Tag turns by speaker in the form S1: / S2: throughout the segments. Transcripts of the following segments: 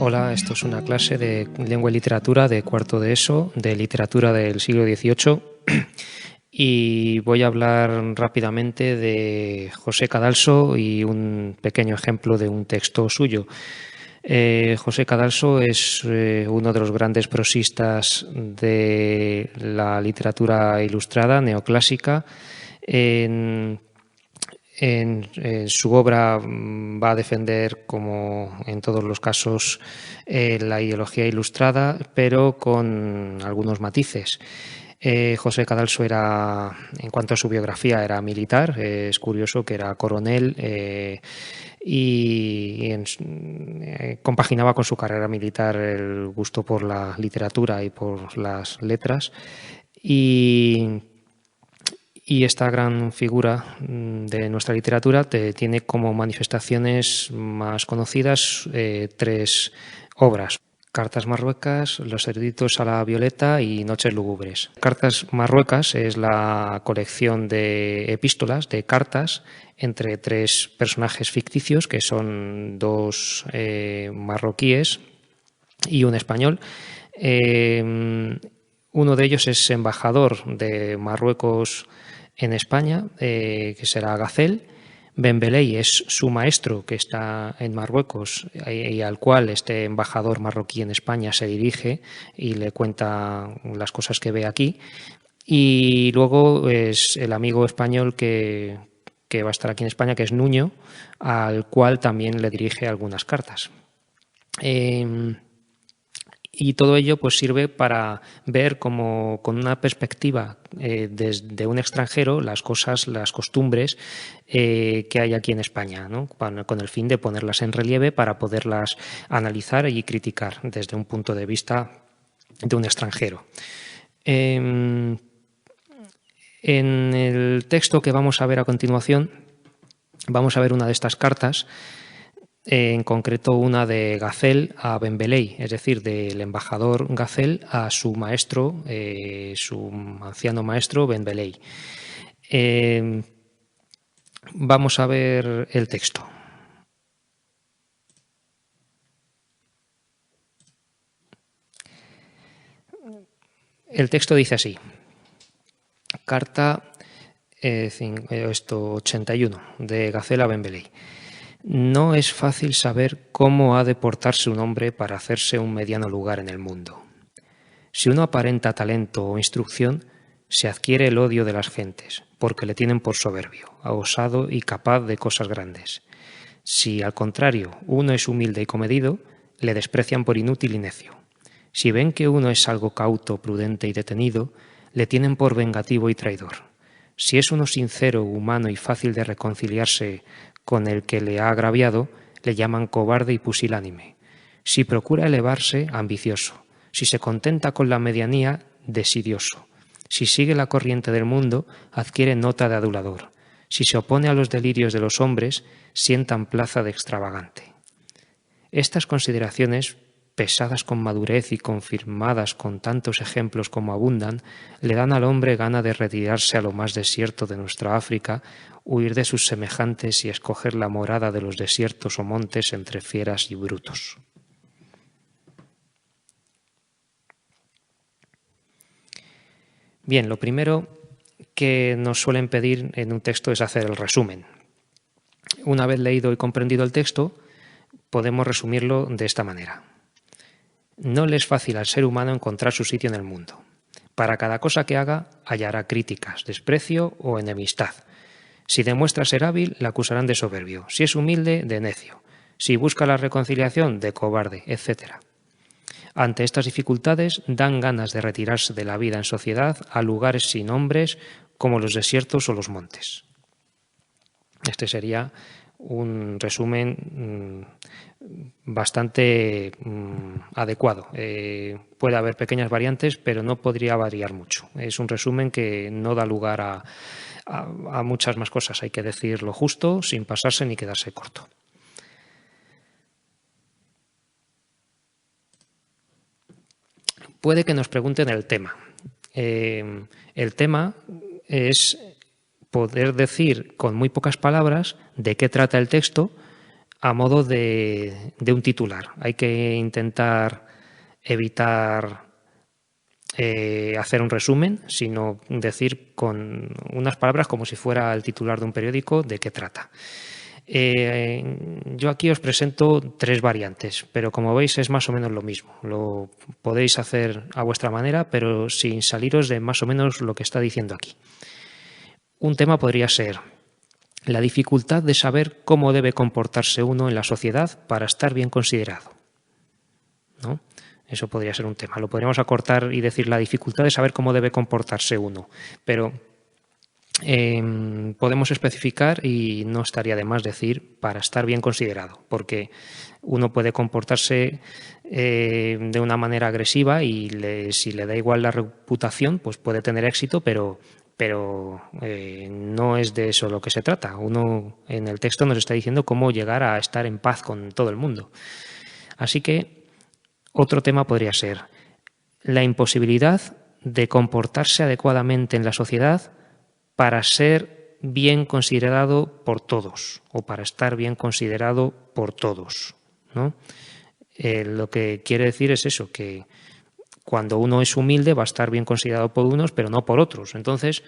S1: Hola, esto es una clase de lengua y literatura de cuarto de ESO, de literatura del siglo XVIII, y voy a hablar rápidamente de José Cadalso y un pequeño ejemplo de un texto suyo. José Cadalso es uno de los grandes prosistas de la literatura ilustrada neoclásica. En su obra va a defender, como en todos los casos, la ideología ilustrada, pero con algunos matices. José Cadalso era, en cuanto a su biografía, era militar. Es curioso que era coronel compaginaba con su carrera militar el gusto por la literatura y por las letras. Y esta gran figura de nuestra literatura tiene como manifestaciones más conocidas tres obras: Cartas Marruecas, Los eruditos a la violeta y Noches lúgubres. Cartas Marruecas es la colección de epístolas, de cartas, entre tres personajes ficticios, que son dos marroquíes y un español. Uno de ellos es embajador de Marruecos en España, que será Gacel. Ben Beley es su maestro, que está en Marruecos, y al cual este embajador marroquí en España se dirige y le cuenta las cosas que ve aquí. Y luego es el amigo español que va a estar aquí en España, que es Nuño, al cual también le dirige algunas cartas. Y todo ello pues sirve para ver como con una perspectiva desde un extranjero las cosas, las costumbres que hay aquí en España, ¿no? Con el fin de ponerlas en relieve para poderlas analizar y criticar desde un punto de vista de un extranjero. En el texto que vamos a ver a continuación, vamos a ver una de estas cartas, en concreto una de Gacel a Ben Beley, es decir, del embajador Gacel a su maestro, su anciano maestro Ben Beley. Vamos a ver el texto. El texto dice así: Carta 81 de Gacel a Ben Beley. No es fácil saber cómo ha de portarse un hombre para hacerse un mediano lugar en el mundo. Si uno aparenta talento o instrucción, se adquiere el odio de las gentes, porque le tienen por soberbio, osado y capaz de cosas grandes. Si, al contrario, uno es humilde y comedido, le desprecian por inútil y necio. Si ven que uno es algo cauto, prudente y detenido, le tienen por vengativo y traidor. Si es uno sincero, humano y fácil de reconciliarse con el que le ha agraviado, le llaman cobarde y pusilánime. Si procura elevarse, ambicioso. Si se contenta con la medianía, desidioso. Si sigue la corriente del mundo, adquiere nota de adulador. Si se opone a los delirios de los hombres, sientan plaza de extravagante. Estas consideraciones, pesadas con madurez y confirmadas con tantos ejemplos como abundan, le dan al hombre gana de retirarse a lo más desierto de nuestra África, huir de sus semejantes y escoger la morada de los desiertos o montes entre fieras y brutos. Bien, lo primero que nos suelen pedir en un texto es hacer el resumen. Una vez leído y comprendido el texto, podemos resumirlo de esta manera. No le es fácil al ser humano encontrar su sitio en el mundo. Para cada cosa que haga, hallará críticas, desprecio o enemistad. Si demuestra ser hábil, le acusarán de soberbio. Si es humilde, de necio. Si busca la reconciliación, de cobarde, etc. Ante estas dificultades, dan ganas de retirarse de la vida en sociedad a lugares sin hombres como los desiertos o los montes. Este sería un resumen bastante adecuado. Puede haber pequeñas variantes, pero no podría variar mucho. Es un resumen que no da lugar a muchas más cosas. Hay que decir lo justo, sin pasarse ni quedarse corto. Puede que nos pregunten el tema. El tema es poder decir con muy pocas palabras de qué trata el texto, a modo de un titular. Hay que intentar evitar hacer un resumen, sino decir con unas palabras como si fuera el titular de un periódico de qué trata. Yo aquí os presento 3 variantes, pero como veis es más o menos lo mismo. Lo podéis hacer a vuestra manera, pero sin saliros de más o menos lo que está diciendo aquí. Un tema podría ser la dificultad de saber cómo debe comportarse uno en la sociedad para estar bien considerado, ¿no? Eso podría ser un tema. Lo podríamos acortar y decir la dificultad de saber cómo debe comportarse uno, pero podemos especificar y no estaría de más decir para estar bien considerado, porque uno puede comportarse de una manera agresiva y si le da igual la reputación, pues puede tener éxito, pero no es de eso lo que se trata. Uno en el texto nos está diciendo cómo llegar a estar en paz con todo el mundo. Así que otro tema podría ser la imposibilidad de comportarse adecuadamente en la sociedad para ser bien considerado por todos o para estar bien considerado por todos, ¿no? Lo que quiere decir es eso, que cuando uno es humilde va a estar bien considerado por unos, pero no por otros. Entonces,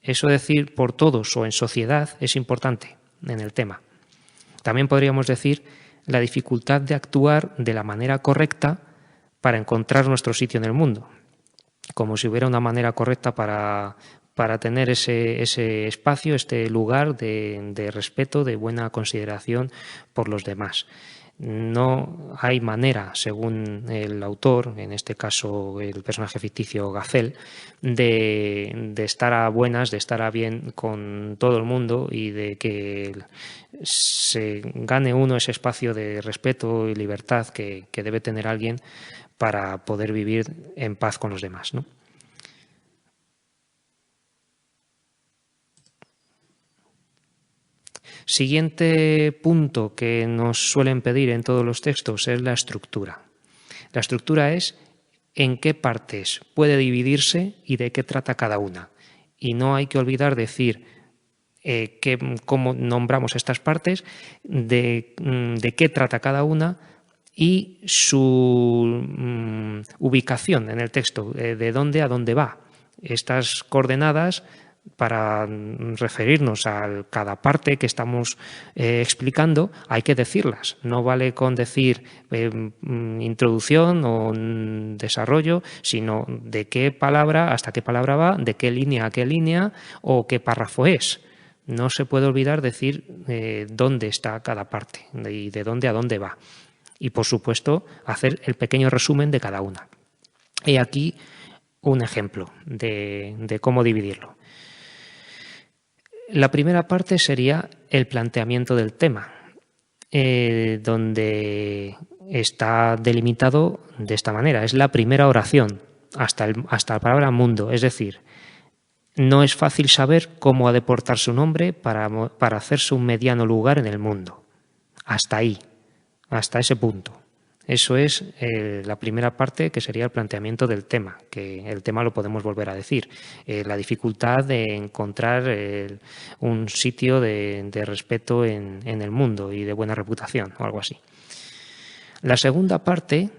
S1: eso decir por todos o en sociedad es importante en el tema. También podríamos decir la dificultad de actuar de la manera correcta para encontrar nuestro sitio en el mundo, como si hubiera una manera correcta para tener ese espacio, este lugar de respeto, de buena consideración por los demás. No hay manera, según el autor, en este caso el personaje ficticio Gacel, de estar a buenas, de estar a bien con todo el mundo y de que se gane uno ese espacio de respeto y libertad que debe tener alguien para poder vivir en paz con los demás, ¿no? Siguiente punto que nos suelen pedir en todos los textos es la estructura. La estructura es en qué partes puede dividirse y de qué trata cada una. Y no hay que olvidar decir cómo nombramos estas partes, de qué trata cada una y su ubicación en el texto, de dónde a dónde va. Estas coordenadas, para referirnos a cada parte que estamos explicando, hay que decirlas. No vale con decir introducción o desarrollo, sino de qué palabra hasta qué palabra va, de qué línea a qué línea o qué párrafo es. No se puede olvidar decir dónde está cada parte y de dónde a dónde va. Y, por supuesto, hacer el pequeño resumen de cada una. He aquí un ejemplo de cómo dividirlo. La primera parte sería el planteamiento del tema, donde está delimitado de esta manera. Es la primera oración hasta la palabra mundo, es decir, no es fácil saber cómo ha de portarse un hombre para hacerse un mediano lugar en el mundo. Hasta ahí, hasta ese punto. Eso es la primera parte, que sería el planteamiento del tema, que el tema lo podemos volver a decir. La dificultad de encontrar un sitio de respeto en el mundo y de buena reputación, o algo así. La segunda parte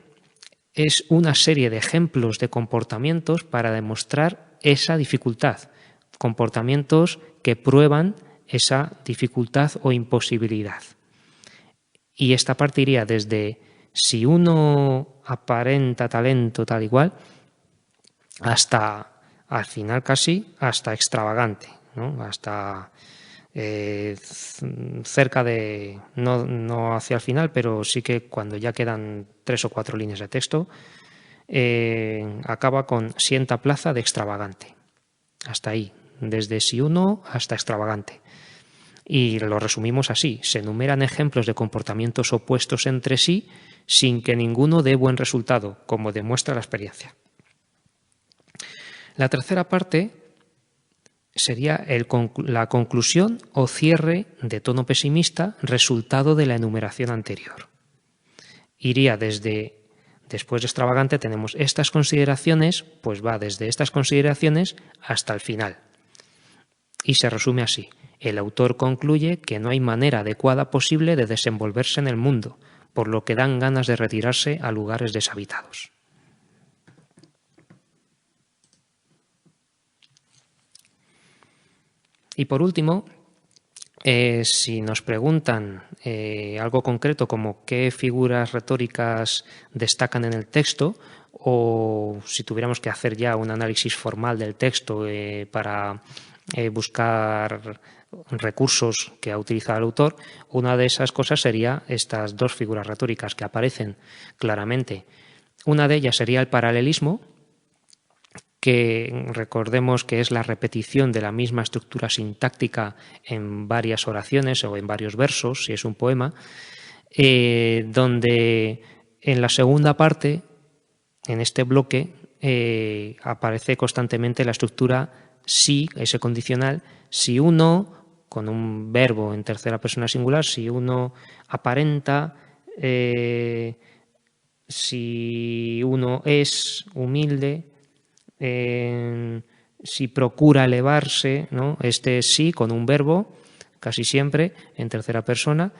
S1: es una serie de ejemplos de comportamientos para demostrar esa dificultad, comportamientos que prueban esa dificultad o imposibilidad. Y esta parte iría desde si uno aparenta talento tal y cual, hasta, al final casi, hasta extravagante, ¿no? Hasta cerca de, no hacia el final, pero sí que cuando ya quedan 3 o 4 líneas de texto, acaba con sienta plaza de extravagante. Hasta ahí, desde si uno hasta extravagante. Y lo resumimos así: se enumeran ejemplos de comportamientos opuestos entre sí sin que ninguno dé buen resultado, como demuestra la experiencia. La tercera parte sería la conclusión o cierre de tono pesimista resultado de la enumeración anterior. Iría después de extravagante tenemos estas consideraciones, pues va desde estas consideraciones hasta el final. Y se resume así: El autor concluye que no hay manera adecuada posible de desenvolverse en el mundo, por lo que dan ganas de retirarse a lugares deshabitados. Y por último, si nos preguntan algo concreto como qué figuras retóricas destacan en el texto, o si tuviéramos que hacer ya un análisis formal del texto para buscar recursos que ha utilizado el autor, una de esas cosas sería estas dos figuras retóricas que aparecen claramente. Una de ellas sería el paralelismo, que recordemos que es la repetición de la misma estructura sintáctica en varias oraciones o en varios versos, si es un poema, donde en la segunda parte, en este bloque, aparece constantemente la estructura si, ese condicional, si uno, con un verbo en tercera persona singular, si uno aparenta, si uno es humilde, si procura elevarse, ¿no? Este sí con un verbo, casi siempre en tercera persona,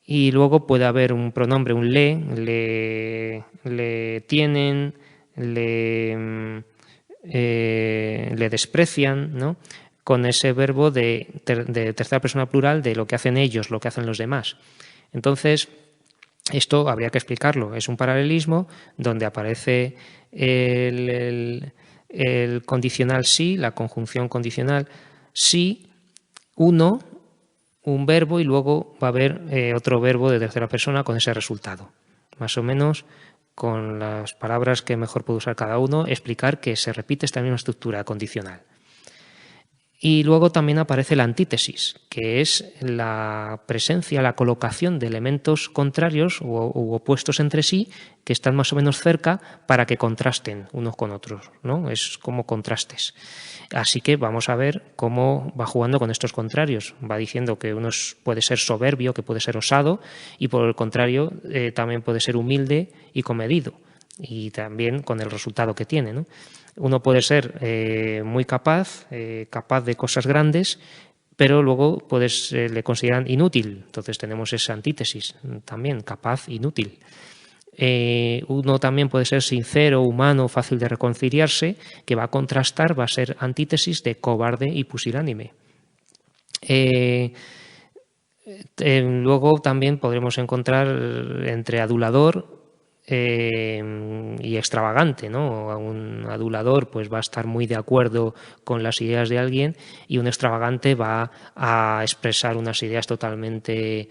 S1: y luego puede haber un pronombre, un le tienen, le desprecian, ¿no? Con ese verbo de tercera persona plural de lo que hacen ellos, lo que hacen los demás. Entonces, esto habría que explicarlo. Es un paralelismo donde aparece el condicional sí, la conjunción condicional sí, uno, un verbo y luego va a haber otro verbo de tercera persona con ese resultado. Más o menos, con las palabras que mejor puede usar cada uno, explicar que se repite esta misma estructura condicional. Y luego también aparece la antítesis, que es la presencia, la colocación de elementos contrarios u opuestos entre sí que están más o menos cerca para que contrasten unos con otros, ¿no? Es como contrastes. Así que vamos a ver cómo va jugando con estos contrarios. Va diciendo que uno puede ser soberbio, que puede ser osado, y por el contrario también puede ser humilde y comedido, y también con el resultado que tiene, ¿no? Uno puede ser muy capaz de cosas grandes, pero luego le consideran inútil. Entonces tenemos esa antítesis también, capaz, inútil. Uno también puede ser sincero, humano, fácil de reconciliarse, que va a contrastar, va a ser antítesis de cobarde y pusilánime. Luego también podremos encontrar entre adulador y extravagante, ¿no? Un adulador pues va a estar muy de acuerdo con las ideas de alguien, y un extravagante va a expresar unas ideas totalmente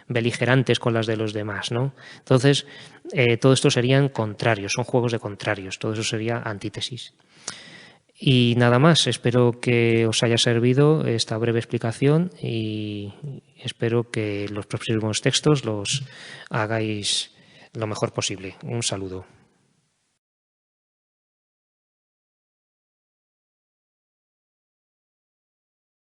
S1: beligerantes con las de los demás, ¿no? Entonces, todo esto serían contrarios, son juegos de contrarios, todo eso sería antítesis. Y nada más, espero que os haya servido esta breve explicación y espero que los próximos textos los hagáis lo mejor posible. Un saludo.